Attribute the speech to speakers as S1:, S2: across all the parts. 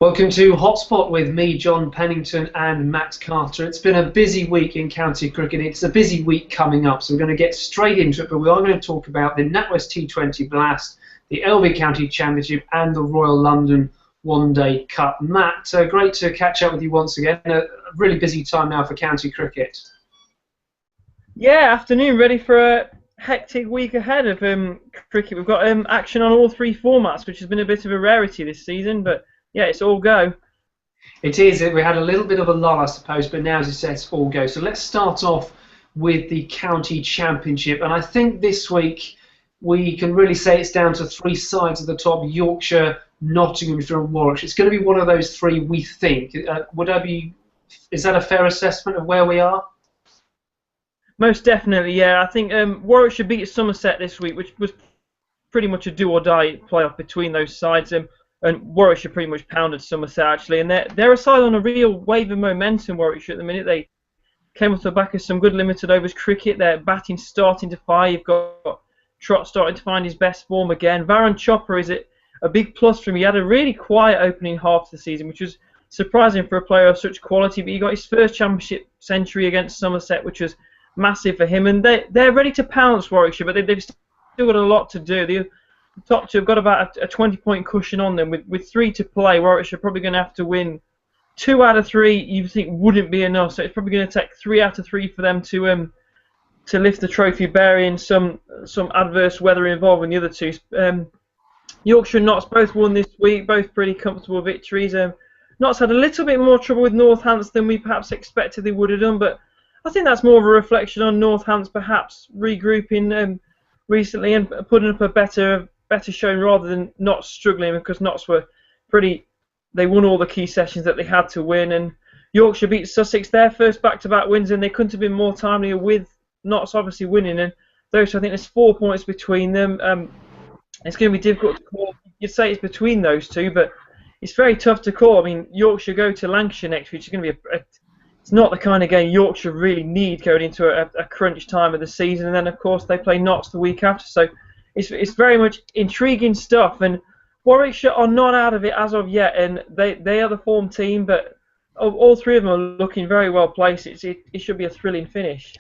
S1: Welcome to Hotspot with me, John Pennington, and Matt Carter. It's been a busy week in county cricket. It's a busy week coming up, so we're going to get straight into it, but we are going to talk about the NatWest T20 Blast, the LV County Championship, and the Royal London One Day Cup. Matt, great to catch up with you once again. A really busy time now for county cricket.
S2: Yeah, afternoon, ready for a hectic week ahead of cricket. We've got action on all three formats, which has been a bit of a rarity this season, but yeah, it's all go.
S1: It is. We had a little bit of a lull, I suppose, but now, as you said, it's all go. So let's start off with the county championship. And I think this week we can really say it's down to three sides at the top: Yorkshire, Nottinghamshire and Warwickshire. It's going to be one of those three, we think. Is that a fair assessment of where we are?
S2: Most definitely, yeah. I think Warwickshire beat Somerset this week, which was pretty much a do-or-die playoff between those sides. And Warwickshire pretty much pounded Somerset, actually. And they're a side on a real wave of momentum, Warwickshire, at the minute. They came off the back of some good limited overs cricket. Their batting starting to fire. You've got Trott starting to find his best form again. Varun Chopra is a big plus for him. He had a really quiet opening half of the season, which was surprising for a player of such quality. But he got his first championship century against Somerset, which was massive for him. And they're ready to pounce, Warwickshire, but they've still got a lot to do. The top two have got about a 20-point cushion on them. With three to play, Warwickshire are probably going to have to win 2 out of 3. You think wouldn't be enough, so it's probably going to take 3 out of 3 for them to lift the trophy, bearing some adverse weather involving the other two. Yorkshire and Notts both won this week, both pretty comfortable victories. Notts had a little bit more trouble with Northants than we perhaps expected they would have done, but I think that's more of a reflection on Northants perhaps regrouping recently and putting up a better showing rather than Notts struggling, because Notts were they won all the key sessions that they had to win. And Yorkshire beat Sussex, their first back-to-back wins, and they couldn't have been more timely, with Notts obviously winning. And those, I think there's 4 points between them. It's going to be difficult to call. You'd say it's between those two, but it's very tough to call. I mean, Yorkshire go to Lancashire next week. It's going to be it's not the kind of game Yorkshire really need going into a crunch time of the season. And then, of course, they play Notts the week after. So it's very much intriguing stuff. And Warwickshire are not out of it as of yet. And they are the form team, but all three of them are looking very well placed. It should be a thrilling finish.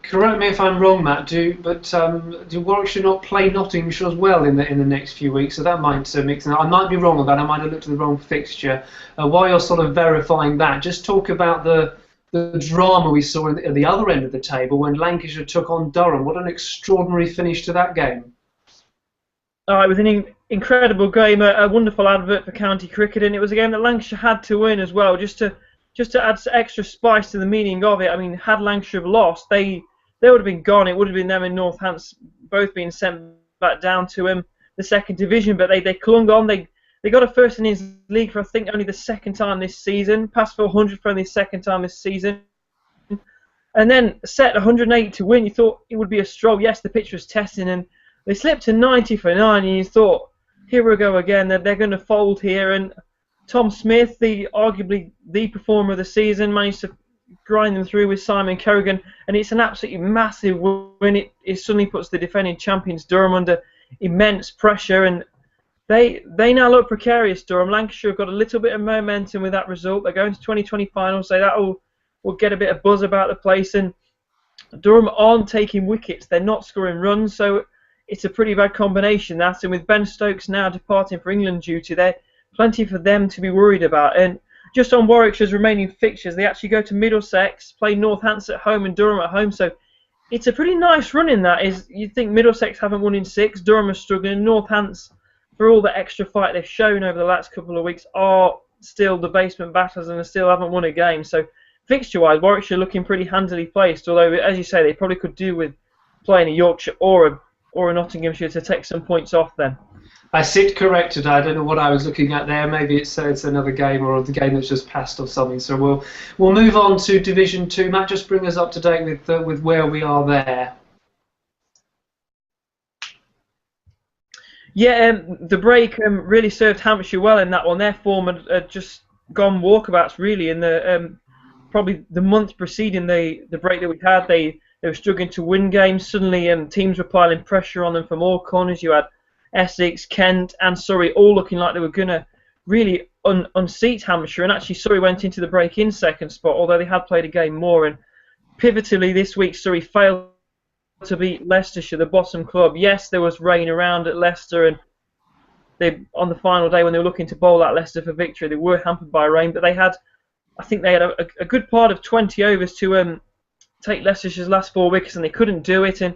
S1: Correct me if I'm wrong, Matt. Do Warwickshire not play Nottinghamshire as well in the next few weeks? So that might mix it up. I might be wrong on that. I might have looked at the wrong fixture. While you're sort of verifying that, just talk about the drama we saw at the other end of the table when Lancashire took on Durham. What an extraordinary finish to that game.
S2: It was an incredible game, a wonderful advert for county cricket, and it was a game that Lancashire had to win as well, just to add extra spice to the meaning of it. I mean, had Lancashire lost, they would have been gone. It would have been them and Northants both being sent back down to the second division, but they clung on. They got a first innings league for, I think, only the second time this season, passed for 100 for only the second time this season, and then set 108 to win. You thought it would be a struggle. Yes, the pitch was testing, and they slipped to 90 for 9, and you thought, here we go again, they're going to fold here. And Tom Smith, arguably the performer of the season, managed to grind them through with Simon Kerrigan, and it's an absolutely massive win. It suddenly puts the defending champions Durham under immense pressure, and they now look precarious. Durham, Lancashire have got a little bit of momentum with that result. They're going to 2020 finals, so that will get a bit of buzz about the place. And Durham aren't taking wickets; they're not scoring runs, so it's a pretty bad combination. That, and with Ben Stokes now departing for England duty, they're plenty for them to be worried about. And just on Warwickshire's remaining fixtures, they actually go to Middlesex, play Northants at home and Durham at home. So it's a pretty nice run in that. You'd think Middlesex haven't won in 6, Durham are struggling, Northants, for all the extra fight they've shown over the last couple of weeks, are still the basement battlers and they still haven't won a game. So fixture-wise, Warwickshire looking pretty handily placed, although, as you say, they probably could do with playing a Yorkshire or a Nottinghamshire to take some points off them.
S1: I sit corrected. I don't know what I was looking at there. Maybe it's another game, or the game that's just passed or something. So we'll move on to Division 2. Matt, just bring us up to date with where we are there.
S2: Yeah, the break really served Hampshire well in that one. Their form had just gone walkabouts really in the probably the month preceding the break that we had. They were struggling to win games. Suddenly, teams were piling pressure on them from all corners. You had Essex, Kent and Surrey all looking like they were going to really unseat Hampshire, and actually Surrey went into the break in second spot, although they had played a game more. And pivotally this week, Surrey failed to beat Leicestershire, the bottom club. Yes, there was rain around at Leicester, and on the final day when they were looking to bowl at Leicester for victory, they were hampered by rain, but I think they had a good part of 20 overs to take Leicestershire's last 4 wickets, and they couldn't do it. And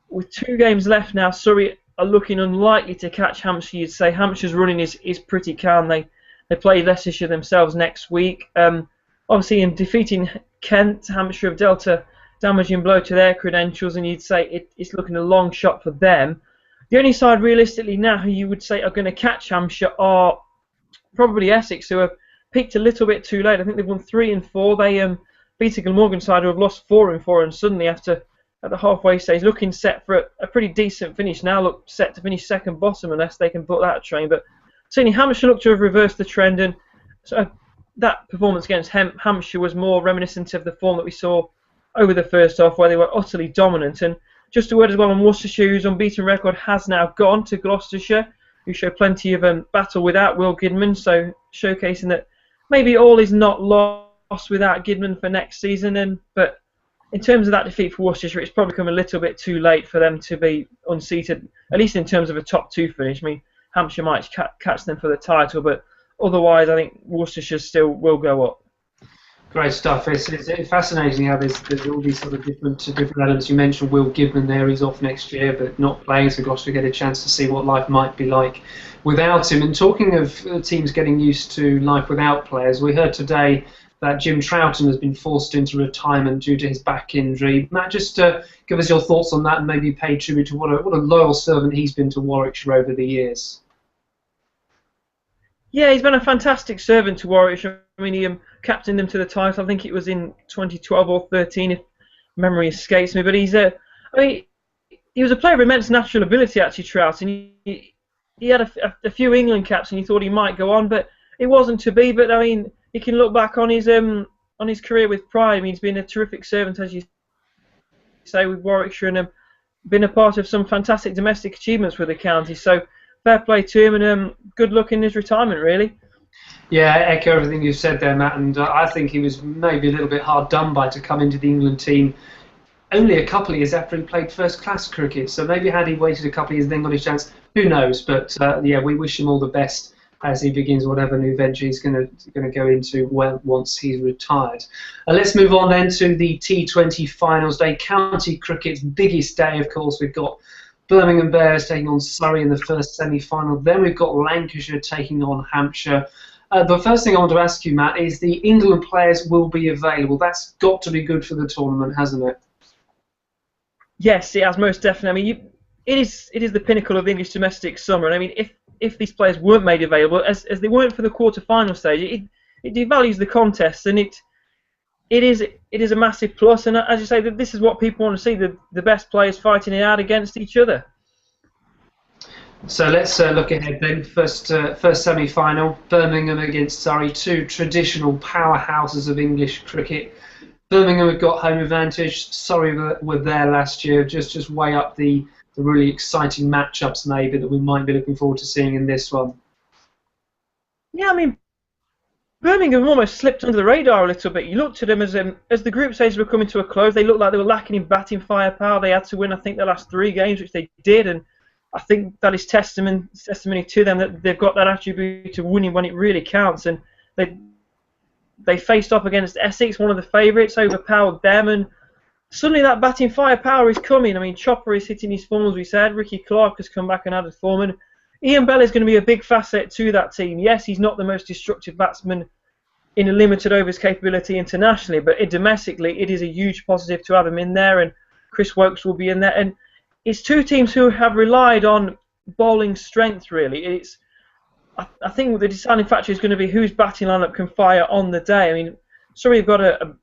S2: with 2 games left now, Surrey are looking unlikely to catch Hampshire. You'd say Hampshire's running is pretty calm. They play Leicestershire themselves next week. Obviously, in defeating Kent, Hampshire have dealt a damaging blow to their credentials, and you'd say it's looking a long shot for them. The only side realistically now who you would say are going to catch Hampshire are probably Essex, who have peaked a little bit too late. I think they've won 3 and 4. They beat a Glamorgan side who have lost 4 and 4, and suddenly at the halfway stage, looking set for a pretty decent finish. Now look set to finish second bottom unless they can book that train. But certainly Hampshire look to have reversed the trend, and so that performance against Hampshire was more reminiscent of the form that we saw over the first half, where they were utterly dominant. And just a word as well on Worcestershire, whose unbeaten record has now gone to Gloucestershire, who show plenty of battle without Will Gidman, so showcasing that maybe all is not lost without Gidman for next season. But in terms of that defeat for Worcestershire, it's probably come a little bit too late for them to be unseated, at least in terms of a top 2 finish. I mean, Hampshire might catch them for the title, but otherwise I think Worcestershire still will go up.
S1: Great stuff. It's fascinating how there's all these sort of different elements. You mentioned Will Gidman there. He's off next year, but not playing, so Gloucester get a chance to see what life might be like without him. And talking of teams getting used to life without players, we heard today that Jim Troughton has been forced into retirement due to his back injury. Matt, just give us your thoughts on that and maybe pay tribute to what a loyal servant he's been to Warwickshire over the years.
S2: Yeah, he's been a fantastic servant to Warwickshire. I mean, he captained them to the title. I think it was in 2012 or 13, if memory escapes me. But he was a player of immense natural ability, actually, Troughton. He had a few England caps, and he thought he might go on, but it wasn't to be. But I mean, he can look back on his career with pride. I mean, he's been a terrific servant, as you say, with Warwickshire, and been a part of some fantastic domestic achievements with the county. So fair play to him, and good luck in his retirement, really.
S1: Yeah, I echo everything you've said there, Matt, and I think he was maybe a little bit hard done by to come into the England team only a couple of years after he played first-class cricket. So maybe had he waited a couple of years and then got his chance, who knows? But yeah, we wish him all the best as he begins whatever new venture he's going to go into once he's retired. Let's move on then to the T20 Finals day, county cricket's biggest day. Of course, we've got Birmingham Bears taking on Surrey in the first semi-final. Then we've got Lancashire taking on Hampshire. The first thing I want to ask you, Matt, is the England players will be available. That's got to be good for the tournament, hasn't it?
S2: Yes, it has, most definitely. I mean, it is the pinnacle of English domestic summer. And I mean, if these players weren't made available, as they weren't for the quarter-final stage, it devalues the contest, and it is a massive plus. And as you say, this is what people want to see: the best players fighting it out against each other.
S1: So let's look ahead then. First semi-final, Birmingham against Surrey, 2 traditional powerhouses of English cricket. Birmingham have got home advantage. Surrey were there last year. Just weigh up the really exciting matchups maybe that we might be looking forward to seeing in this one. Yeah,
S2: I mean, Birmingham almost slipped under the radar a little bit. You looked at them as the group stages were coming to a close. They looked like they were lacking in batting firepower. They had to win, I think, their last 3 games, which they did, and I think that is testimony to them that they've got that attribute of winning when it really counts. And they faced off against Essex, one of the favourites, overpowered them, and suddenly that batting firepower is coming. I mean, Chopper is hitting his form, as we said. Ricky Clark has come back and added form, and Ian Bell is going to be a big facet to that team. Yes, he's not the most destructive batsman in a limited overs capability internationally, but domestically it is a huge positive to have him in there, and Chris Wokes will be in there. And it's 2 teams who have relied on bowling strength, really. I think the deciding factor is going to be whose batting lineup can fire on the day. I mean, Surrey have got a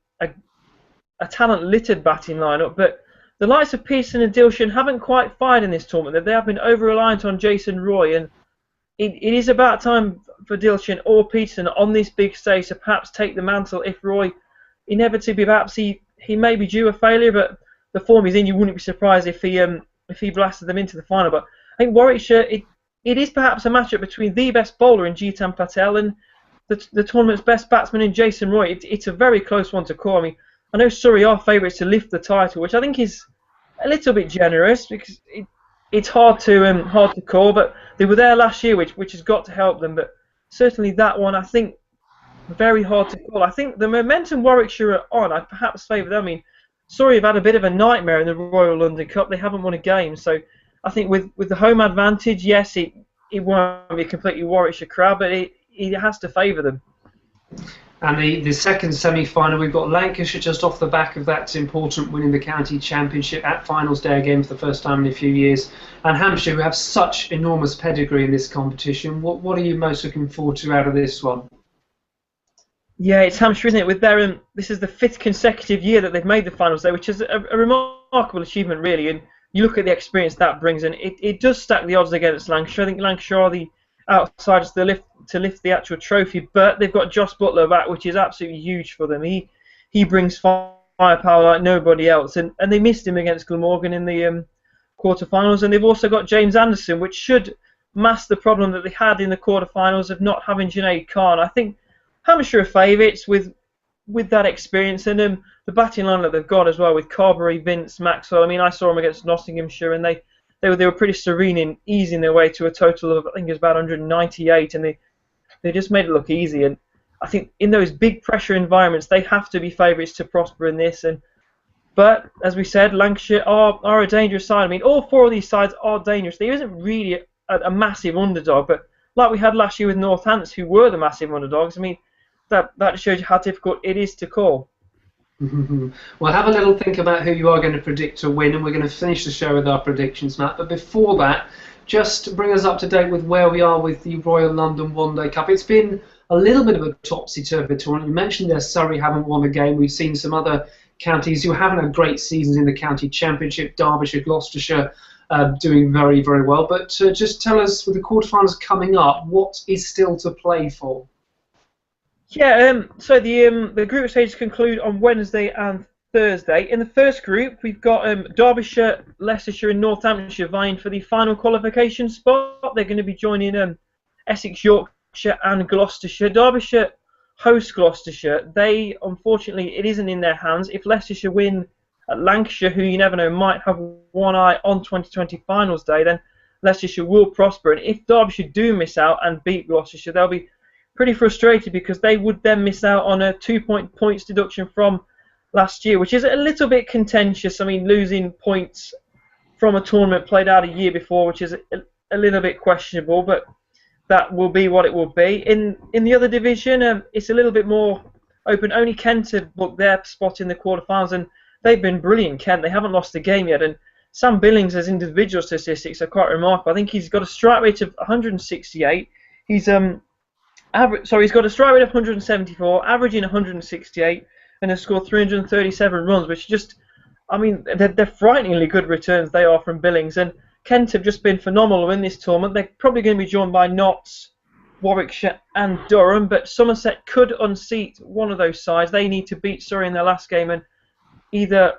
S2: talent-littered batting lineup, but the likes of Pearson and Dilshan haven't quite fired in this tournament. They have been over-reliant on Jason Roy, and it is about time for Dilshan or Pearson on this big stage to perhaps take the mantle if Roy inevitably, perhaps he may be due a failure, but the form he's in, you wouldn't be surprised if he blasted them into the final. But I think Warwickshire, it is perhaps a matchup between the best bowler in Jitan Patel and the tournament's best batsman in Jason Roy. It's a very close one to call. I mean, I know Surrey are favourites to lift the title, which I think is a little bit generous because it's hard to call. But they were there last year, which has got to help them. But certainly that one, I think, very hard to call. I think the momentum Warwickshire are on, I'd perhaps favour them. I mean, Surrey have had a bit of a nightmare in the Royal London Cup. They haven't won a game, so I think with the home advantage, yes, it won't be a completely Warwickshire crowd, but it has to favour them.
S1: And the second semi-final, we've got Lancashire just off the back of that important win in the county championship at finals day again for the first time in a few years. And Hampshire, who have such enormous pedigree in this competition. What are you most looking forward to out of this one?
S2: Yeah, it's Hampshire, isn't it? With their this is the 5th consecutive year that they've made the finals day, which is a remarkable achievement, really. And you look at the experience that brings, and it does stack the odds against Lancashire. I think Lancashire are the outsiders to lift the actual trophy, but they've got Josh Butler back, which is absolutely huge for them. He brings firepower like nobody else, and they missed him against Glamorgan in the quarterfinals, and they've also got James Anderson, which should mask the problem that they had in the quarterfinals of not having Junaid Khan. I think Hampshire are favourites with that experience, and the batting line that they've got as well with Carberry, Vince, Maxwell. I mean, I saw them against Nottinghamshire, and they were pretty serene in easing their way to a total of, I think it was about 198, and they just made it look easy. And I think in those big pressure environments, they have to be favourites to prosper in this. But as we said, Lancashire are a dangerous side. I mean, all 4 of these sides are dangerous. There isn't really a massive underdog, but like we had last year with Northants, who were the massive underdogs. I mean, that shows you how difficult it is to call.
S1: Well, have a little think about who you are going to predict to win, and we're going to finish the show with our predictions, Matt. But before that, just bring us up to date with where we are with the Royal London One Day Cup. It's been a little bit of a topsy-turvy tournament. You mentioned there Surrey haven't won a game. We've seen some other counties who haven't had great seasons in the county championship. Derbyshire, Gloucestershire doing very, very well. But just tell us, with the quarterfinals coming up, what is still to play for?
S2: Yeah, so the group stages conclude on Wednesday and Thursday. In the first group, we've got Derbyshire, Leicestershire and Northamptonshire vying for the final qualification spot. They're going to be joining Essex, Yorkshire and Gloucestershire. Derbyshire host Gloucestershire. They, unfortunately, it isn't in their hands. If Leicestershire win at Lancashire, who you never know might have one eye on 2020 finals day, then Leicestershire will prosper. And if Derbyshire do miss out and beat Gloucestershire, they'll be pretty frustrated because they would then miss out on a 2-point points deduction from last year, which is a little bit contentious. I mean, losing points from a tournament played out a year before, which is a little bit questionable, but that will be what it will be. In the other division, it's a little bit more open. Only Kent have booked their spot in the quarterfinals, and they've been brilliant, Kent. They haven't lost a game yet, and Sam Billings' individual statistics are quite remarkable. I think he's got a strike rate of 168. He's got a strike rate of 174, averaging 168, and has scored 337 runs, which just, I mean, they're frighteningly good returns they are from Billings. And Kent have just been phenomenal in this tournament. They're probably going to be joined by Notts, Warwickshire and Durham, but Somerset could unseat one of those sides. They need to beat Surrey in their last game, and either,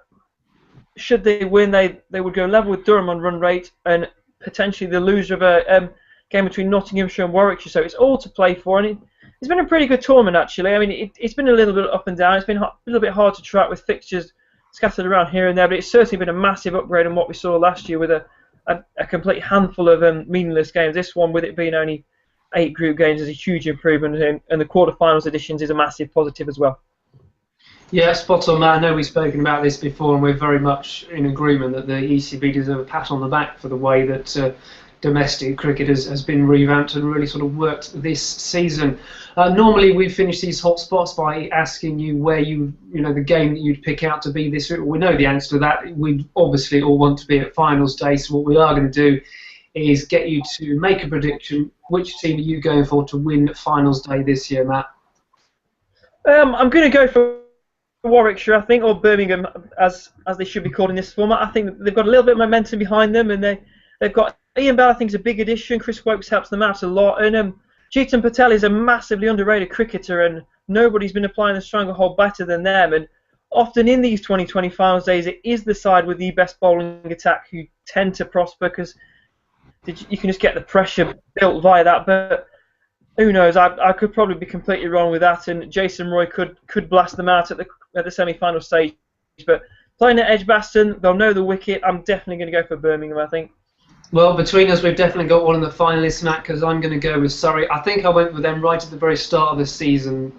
S2: should they win, they would go level with Durham on run rate, and potentially the loser of a game between Nottinghamshire and Warwickshire. So it's all to play for, and it's been a pretty good tournament, actually. I mean, it's been a little bit up and down. It's been a little bit hard to track with fixtures scattered around here and there, but it's certainly been a massive upgrade on what we saw last year with a complete handful of meaningless games. This one, with it being only 8 group games, is a huge improvement, and the quarterfinals editions is a massive positive as well.
S1: Yeah, spot on, Matt. I know we've spoken about this before, and we're very much in agreement that the ECB deserve a pat on the back for the way that domestic cricket has been revamped and really sort of worked this season. Normally we finish these hot spots by asking you where you know the game that you'd pick out to be this week. We know the answer to that. We obviously all want to be at finals day, so what we are going to do is get you to make a prediction. Which team are you going for to win finals day this year, Matt?
S2: I'm going to go for Warwickshire, I think, or Birmingham, as they should be called in this format. I think they've got a little bit of momentum behind them, and they've got Ian Bell, I think, is a big addition. Chris Wokes helps them out a lot, and Chetan Patel is a massively underrated cricketer, and nobody's been applying the stranglehold better than them. And often in these 2020 finals days, it is the side with the best bowling attack who tend to prosper, because you can just get the pressure built via that. But Who knows? I could probably be completely wrong with that, and Jason Roy could blast them out at the semi-final stage. But playing at Edgbaston, they'll know the wicket. I'm definitely going to go for Birmingham, I think.
S1: Well, between us, we've definitely got one of the finalists, Matt, because I'm going to go with Surrey. I think I went with them right at the very start of the season.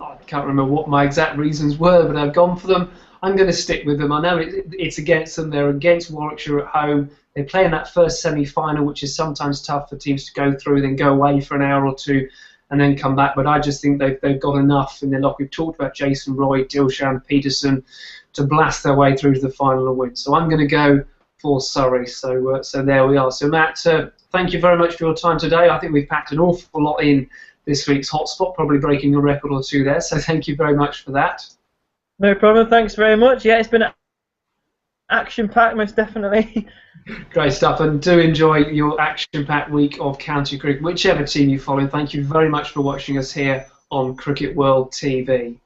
S1: I can't remember what my exact reasons were, but I've gone for them. I'm going to stick with them. I know it's against them. They're against Warwickshire at home. They play in that first semi-final, which is sometimes tough for teams to go through, then go away for an hour or two, and then come back. But I just think they've got enough in their lock. We've talked about Jason Roy, Dilshan Peterson, to blast their way through to the final and win. So I'm going to go for Surrey. So there we are. So Matt, thank you very much for your time today. I think we've packed an awful lot in this week's hotspot, probably breaking a record or two there. So thank you very much for that.
S2: No problem. Thanks very much. Yeah, it's been action-packed, most definitely.
S1: Great stuff, and do enjoy your action-packed week of county cricket, whichever team you follow. Thank you very much for watching us here on Cricket World TV.